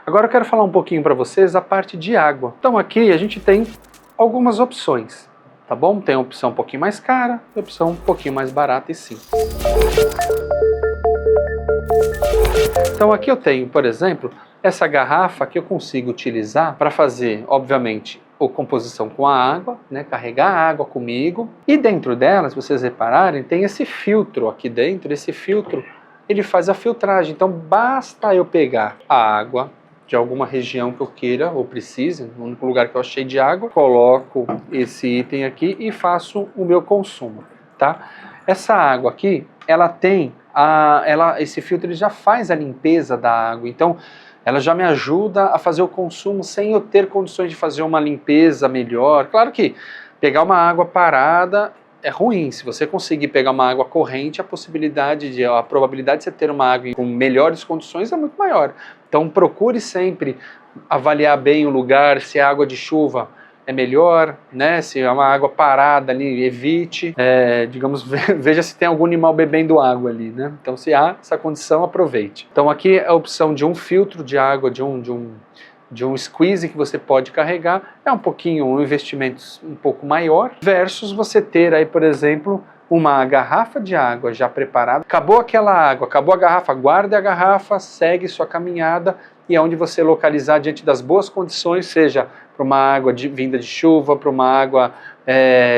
Agora eu quero falar um pouquinho para vocês a parte de água. Então aqui a gente tem algumas opções, tá bom? Tem a opção um pouquinho mais cara e a opção um pouquinho mais barata e simples. Então aqui eu tenho, por exemplo, essa garrafa que eu consigo utilizar para fazer, obviamente, a composição com a água, né, carregar a água comigo. E dentro dela, se vocês repararem, tem esse filtro aqui dentro. Esse filtro, ele faz a filtragem. Então basta eu pegar a água de alguma região que eu queira ou precise, no único lugar que eu achei de água, coloco esse item aqui e faço o meu consumo, tá? Essa água aqui, ela tem esse filtro ele já faz a limpeza da água, então ela já me ajuda a fazer o consumo sem eu ter condições de fazer uma limpeza melhor. Claro que pegar uma água parada é ruim. Se você conseguir pegar uma água corrente, a probabilidade de você ter uma água com melhores condições é muito maior. Então procure sempre avaliar bem o lugar, se é água de chuva é melhor, né? Se é uma água parada ali, evite, digamos, veja se tem algum animal bebendo água ali, né? Então se há essa condição, aproveite. Então aqui é a opção de um filtro de água, de um squeeze que você pode carregar, é um investimento um pouco maior, versus você ter aí, por exemplo, uma garrafa de água já preparada, acabou aquela água, acabou a garrafa, guarde a garrafa, segue sua caminhada e aonde você localizar diante das boas condições, seja para uma água vinda de chuva, para uma água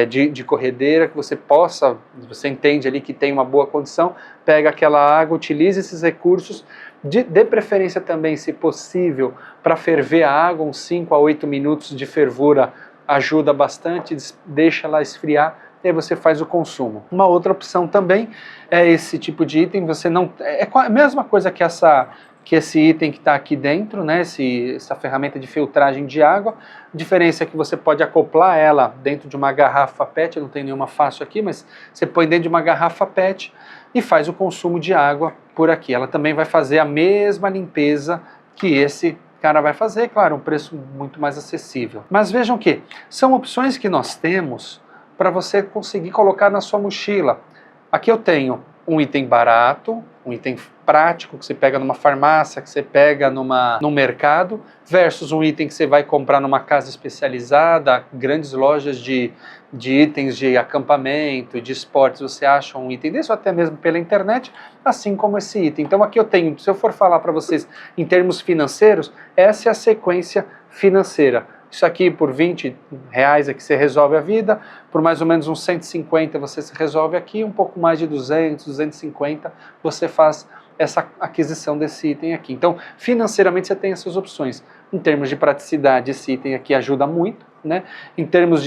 de corredeira, que você entende ali que tem uma boa condição, pega aquela água, utilize esses recursos, de preferência também, se possível, para ferver a água, uns 5 a 8 minutos de fervura ajuda bastante, deixa ela esfriar, e aí você faz o consumo. Uma outra opção também é esse tipo de item, você não... É a mesma coisa que esse item que está aqui dentro, né, essa ferramenta de filtragem de água. A diferença é que você pode acoplar ela dentro de uma garrafa PET, eu não tenho nenhuma fácil aqui, mas você põe dentro de uma garrafa PET e faz o consumo de água por aqui. Ela também vai fazer a mesma limpeza que esse cara vai fazer, claro, um preço muito mais acessível. Mas vejam que são opções que nós temos para você conseguir colocar na sua mochila. Aqui eu tenho um item barato, um item prático que você pega numa farmácia, que você pega num mercado, versus um item que você vai comprar numa casa especializada, grandes lojas de itens de acampamento, de esportes, você acha um item desse, ou até mesmo pela internet, assim como esse item. Então aqui eu tenho, se eu for falar para vocês em termos financeiros, essa é a sequência financeira. Isso aqui por R$20 é que você resolve a vida, por mais ou menos uns 150 você se resolve aqui, um pouco mais de 200, 250 você faz essa aquisição desse item aqui. Então, financeiramente você tem essas opções. Em termos de praticidade, esse item aqui ajuda muito, né? Em termos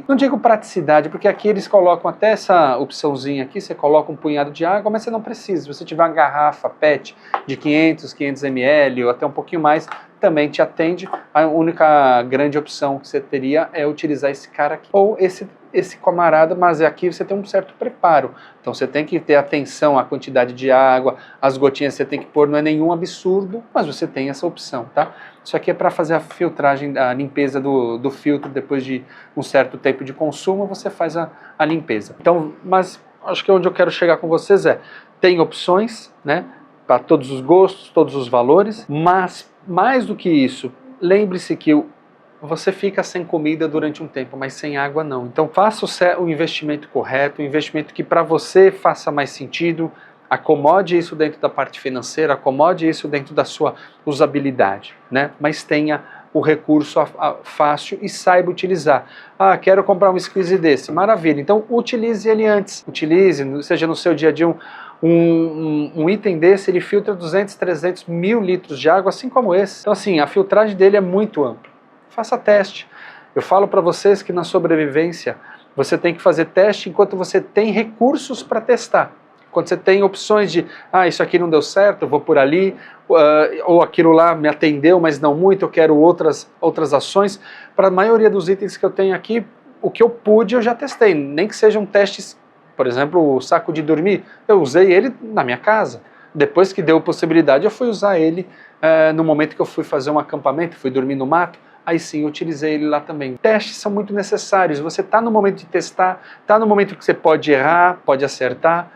não digo praticidade, porque aqui eles colocam até essa opçãozinha aqui, você coloca um punhado de água, mas você não precisa. Se você tiver uma garrafa PET de 500 ml ou até um pouquinho mais, também te atende. A única grande opção que você teria é utilizar esse cara aqui, ou esse camarada, mas aqui você tem um certo preparo. Então você tem que ter atenção à quantidade de água, as gotinhas você tem que pôr, não é nenhum absurdo, mas você tem essa opção, tá? Isso aqui é para fazer a filtragem, a limpeza do filtro, depois de um certo tempo de consumo, você faz a limpeza. Então, mas acho que onde eu quero chegar com vocês tem opções, né? Para todos os gostos, todos os valores, mas mais do que isso, lembre-se que você fica sem comida durante um tempo, mas sem água não. Então faça o investimento correto, o investimento que para você faça mais sentido, acomode isso dentro da parte financeira, acomode isso dentro da sua usabilidade, né? Mas tenha o recurso fácil e saiba utilizar. Ah, quero comprar um squeeze desse, maravilha, então utilize ele antes, seja no seu dia a dia um item desse, ele filtra 200, 300, 1000 litros de água, assim como esse. Então assim, a filtragem dele é muito ampla. Faça teste. Eu falo para vocês que na sobrevivência você tem que fazer teste enquanto você tem recursos para testar. Quando você tem opções de, isso aqui não deu certo, eu vou por ali, ou aquilo lá me atendeu, mas não muito, eu quero outras ações. Para a maioria dos itens que eu tenho aqui, o que eu pude eu já testei, nem que sejam testes, por exemplo, o saco de dormir, eu usei ele na minha casa. Depois que deu possibilidade, eu fui usar ele no momento que eu fui fazer um acampamento, fui dormir no mato, aí sim eu utilizei ele lá também. Testes são muito necessários, você está no momento de testar, está no momento que você pode errar, pode acertar,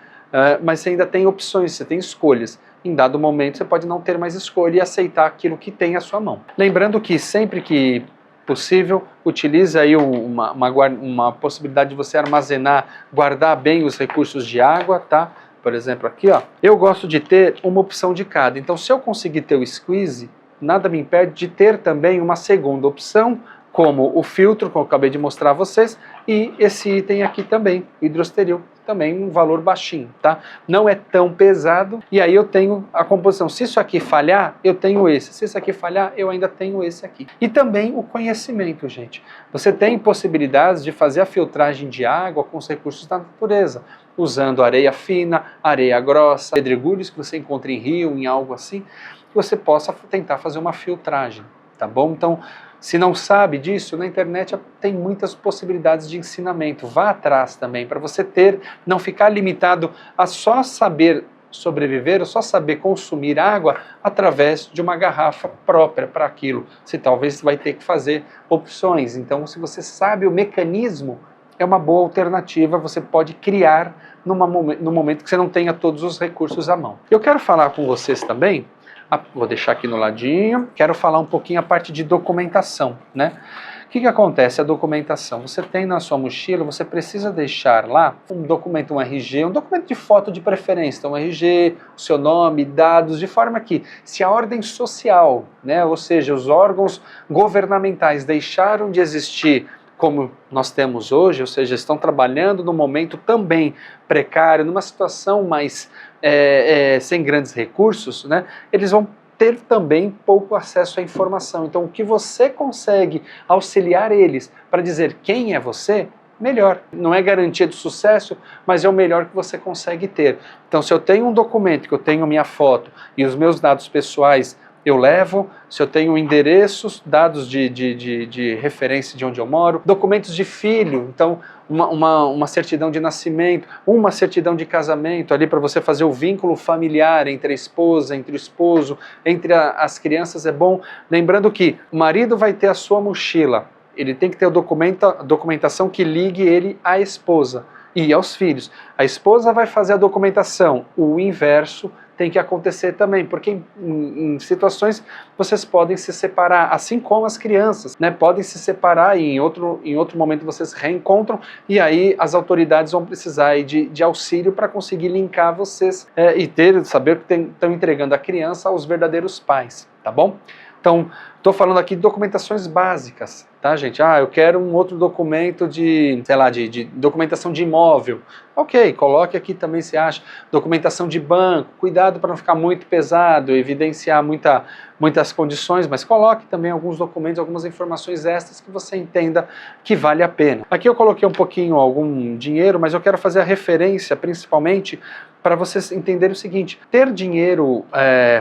mas você ainda tem opções, você tem escolhas. em dado momento você pode não ter mais escolha e aceitar aquilo que tem à sua mão. Lembrando que sempre que possível, utilize aí uma possibilidade de você armazenar, guardar bem os recursos de água, tá? Por exemplo, aqui, ó, eu gosto de ter uma opção de cada. Então, se eu conseguir ter o squeeze, nada me impede de ter também uma segunda opção, como o filtro, que eu acabei de mostrar a vocês, e esse item aqui também, hidrosteril, também um valor baixinho, tá? Não é tão pesado, e aí eu tenho a composição. Se isso aqui falhar, eu tenho esse. Se isso aqui falhar, eu ainda tenho esse aqui. E também o conhecimento, gente. Você tem possibilidades de fazer a filtragem de água com os recursos da natureza, usando areia fina, areia grossa, pedregulhos que você encontra em rio, em algo assim, que você possa tentar fazer uma filtragem, tá bom? Então, se não sabe disso, na internet tem muitas possibilidades de ensinamento. Vá atrás também, para você não ficar limitado a só saber sobreviver, ou só saber consumir água através de uma garrafa própria para aquilo. Você talvez vai ter que fazer opções. Então, se você sabe o mecanismo, é uma boa alternativa, você pode criar no momento que você não tenha todos os recursos à mão. Eu quero falar com vocês também, vou deixar aqui no ladinho, quero falar um pouquinho a parte de documentação, né? O que acontece? A documentação, você tem na sua mochila, você precisa deixar lá um documento, um RG, um documento de foto de preferência, então um RG, o seu nome, dados, de forma que se a ordem social, né, ou seja, os órgãos governamentais deixaram de existir como nós temos hoje, ou seja, estão trabalhando num momento também precário, numa situação mais sem grandes recursos, né, eles vão ter também pouco acesso à informação. Então, o que você consegue auxiliar eles para dizer quem é você, melhor. Não é garantia de sucesso, mas é o melhor que você consegue ter. Então, se eu tenho um documento, que eu tenho minha foto e os meus dados pessoais, eu levo. Se eu tenho endereços, dados de referência de onde eu moro, documentos de filho, então uma certidão de nascimento, uma certidão de casamento, ali para você fazer o vínculo familiar entre a esposa, entre o esposo, entre as crianças, é bom. Lembrando que o marido vai ter a sua mochila, ele tem que ter a documentação que ligue ele à esposa e aos filhos. A esposa vai fazer a documentação, o inverso tem que acontecer também, porque em situações vocês podem se separar, assim como as crianças, né, podem se separar e em outro momento vocês reencontram, e aí as autoridades vão precisar aí de auxílio para conseguir linkar vocês e saber que estão entregando a criança aos verdadeiros pais, tá bom? Então, estou falando aqui de documentações básicas, tá, gente? Eu quero um outro documento de documentação de imóvel. Ok, coloque aqui também se acha. Documentação de banco, cuidado para não ficar muito pesado, evidenciar muitas condições, mas coloque também alguns documentos, algumas informações extras que você entenda que vale a pena. Aqui eu coloquei um pouquinho, algum dinheiro, mas eu quero fazer a referência, principalmente, para vocês entenderem o seguinte: ter dinheiro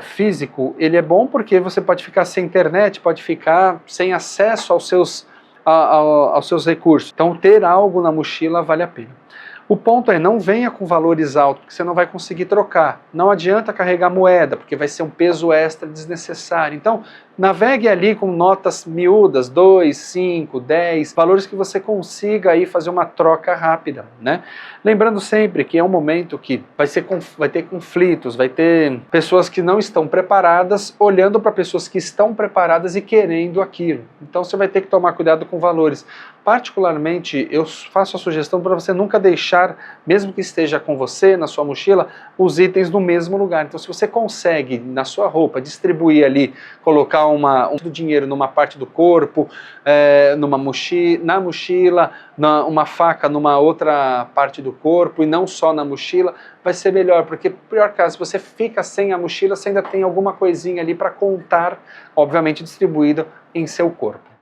físico, ele é bom porque você pode ficar sem internet, pode ficar sem acesso aos seus recursos. Então ter algo na mochila vale a pena. O ponto é, não venha com valores altos, porque você não vai conseguir trocar. Não adianta carregar moeda, porque vai ser um peso extra desnecessário. Então, navegue ali com notas miúdas, 2, 5, 10, valores que você consiga aí fazer uma troca rápida, né? Lembrando sempre que é um momento que vai ter conflitos, vai ter pessoas que não estão preparadas, olhando para pessoas que estão preparadas e querendo aquilo. Então você vai ter que tomar cuidado com valores. Particularmente, eu faço a sugestão para você nunca deixar, mesmo que esteja com você, na sua mochila, os itens no mesmo lugar. Então se você consegue, na sua roupa, distribuir ali, colocar do dinheiro numa parte do corpo, na mochila, uma faca numa outra parte do corpo e não só na mochila, vai ser melhor, porque pior caso, se você fica sem a mochila, você ainda tem alguma coisinha ali para contar, obviamente distribuída em seu corpo.